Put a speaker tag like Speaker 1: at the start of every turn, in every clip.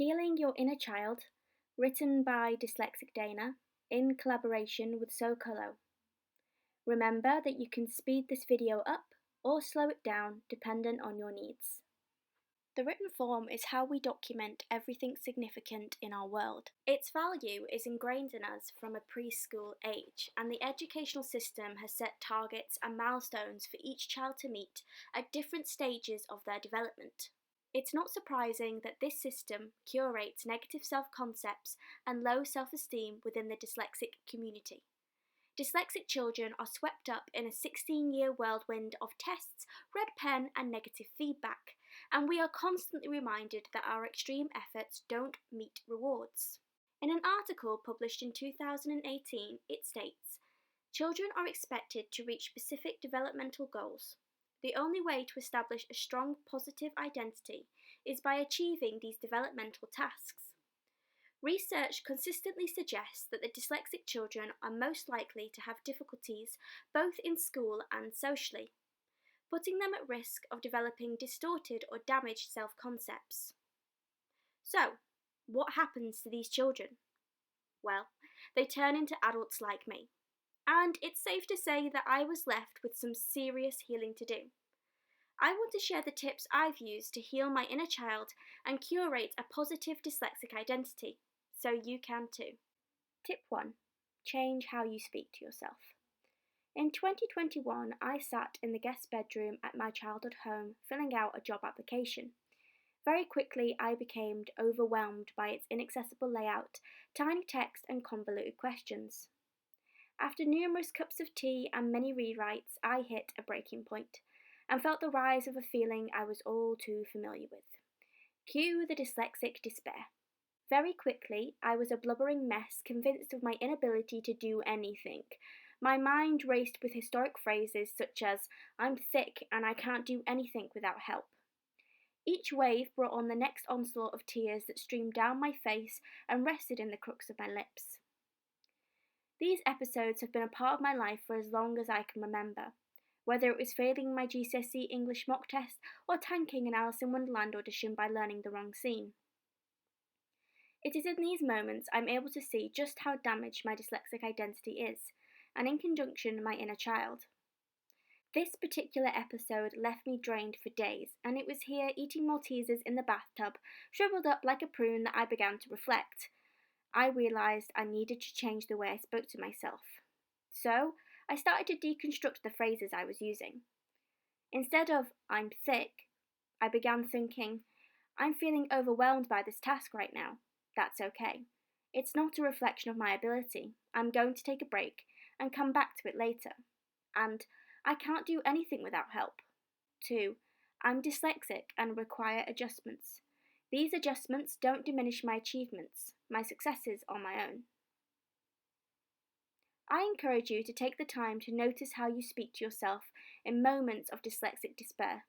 Speaker 1: Healing Your Inner Child, written by Dyslexic Dayna, in collaboration with Socolo. Remember that you can speed this video up or slow it down dependent on your needs. The written form is how we document everything significant in our world. Its value is ingrained in us from a preschool age, and the educational system has set targets and milestones for each child to meet at different stages of their development. It's not surprising that this system curates negative self-concepts and low self-esteem within the dyslexic community. Dyslexic children are swept up in a 16-year whirlwind of tests, red pen and negative feedback, and we are constantly reminded that our extreme efforts don't meet rewards. In an article published in 2018, it states, "Children are expected to reach specific developmental goals. The only way to establish a strong positive identity is by achieving these developmental tasks. Research consistently suggests that the dyslexic children are most likely to have difficulties both in school and socially, putting them at risk of developing distorted or damaged self-concepts." So, what happens to these children? Well, they turn into adults like me. And it's safe to say that I was left with some serious healing to do. I want to share the tips I've used to heal my inner child and curate a positive dyslexic identity, so you can too. Tip 1. Change how you speak to yourself. In 2021, I sat in the guest bedroom at my childhood home filling out a job application. Very quickly, I became overwhelmed by its inaccessible layout, tiny text and convoluted questions. After numerous cups of tea and many rewrites, I hit a breaking point and felt the rise of a feeling I was all too familiar with. Cue the dyslexic despair. Very quickly, I was a blubbering mess, convinced of my inability to do anything. My mind raced with historic phrases such as, "I'm thick and I can't do anything without help." Each wave brought on the next onslaught of tears that streamed down my face and rested in the crooks of my lips. These episodes have been a part of my life for as long as I can remember, whether it was failing my GCSE English mock test or tanking an Alice in Wonderland audition by learning the wrong scene. It is in these moments I'm able to see just how damaged my dyslexic identity is, and in conjunction my inner child. This particular episode left me drained for days, and it was here eating Maltesers in the bathtub, shriveled up like a prune, that I began to reflect. I realised I needed to change the way I spoke to myself. So, I started to deconstruct the phrases I was using. Instead of, "I'm thick," I began thinking, "I'm feeling overwhelmed by this task right now. That's okay. It's not a reflection of my ability. I'm going to take a break and come back to it later." And, "I can't do anything without help." 2. I'm dyslexic and require adjustments. These adjustments don't diminish my achievements. My successes are my own. I encourage you to take the time to notice how you speak to yourself in moments of dyslexic despair,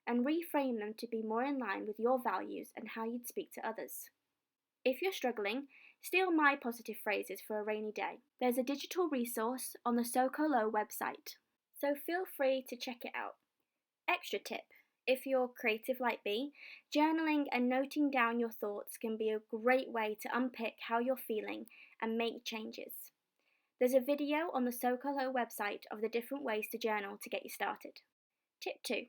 Speaker 1: and reframe them to be more in line with your values and how you'd speak to others. If you're struggling, steal my positive phrases for a rainy day. There's a digital resource on the Socolo website, so feel free to check it out. Extra tip. If you're creative like me, journaling and noting down your thoughts can be a great way to unpick how you're feeling and make changes. There's a video on the Socolo website of the different ways to journal to get you started. Tip 2.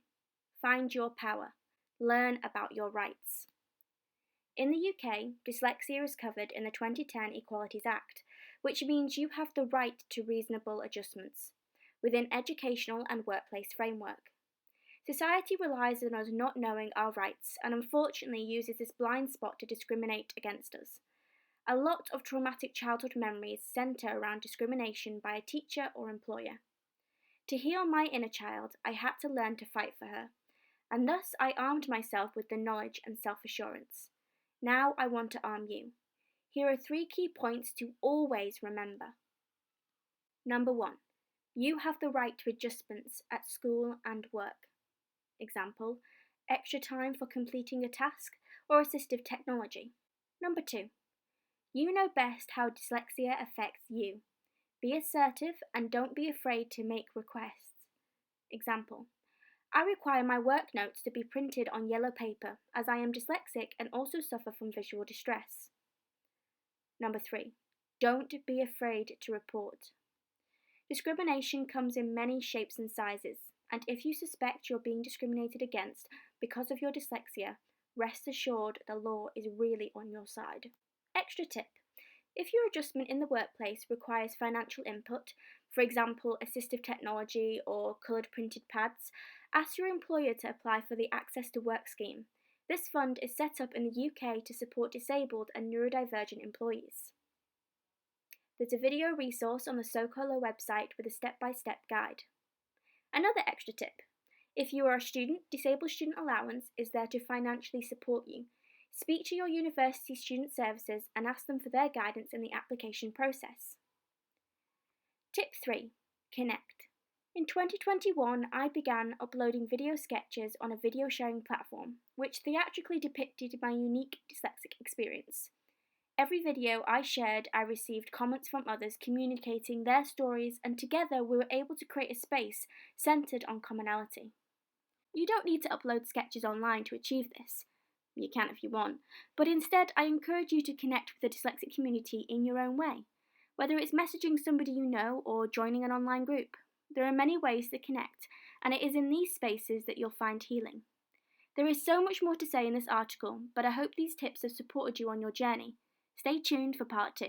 Speaker 1: Find your power. Learn about your rights. In the UK, dyslexia is covered in the 2010 Equalities Act, which means you have the right to reasonable adjustments within educational and workplace framework. Society relies on us not knowing our rights and unfortunately uses this blind spot to discriminate against us. A lot of traumatic childhood memories centre around discrimination by a teacher or employer. To heal my inner child, I had to learn to fight for her, and thus I armed myself with the knowledge and self-assurance. Now I want to arm you. Here are 3 key points to always remember. Number 1. You have the right to adjustments at school and work. Example, extra time for completing a task or assistive technology. Number 2. You know best how dyslexia affects you. Be assertive and don't be afraid to make requests. Example, I require my work notes to be printed on yellow paper as I am dyslexic and also suffer from visual distress. Number 3. Don't be afraid to report. Discrimination comes in many shapes and sizes, and if you suspect you're being discriminated against because of your dyslexia, rest assured the law is really on your side. Extra tip. If your adjustment in the workplace requires financial input, for example assistive technology or coloured printed pads, ask your employer to apply for the Access to Work scheme. This fund is set up in the UK to support disabled and neurodivergent employees. There's a video resource on the Socolo website with a step-by-step guide. Another extra tip. If you are a student, Disabled Student Allowance is there to financially support you. Speak to your university student services and ask them for their guidance in the application process. Tip 3. Connect. In 2021, I began uploading video sketches on a video sharing platform, which theatrically depicted my unique dyslexic experience. Every video I shared, I received comments from others communicating their stories, and together we were able to create a space centred on commonality. You don't need to upload sketches online to achieve this. You can if you want, but instead I encourage you to connect with the dyslexic community in your own way, whether it's messaging somebody you know or joining an online group. There are many ways to connect, and it is in these spaces that you'll find healing. There is so much more to say in this article, but I hope these tips have supported you on your journey. Stay tuned for part 2.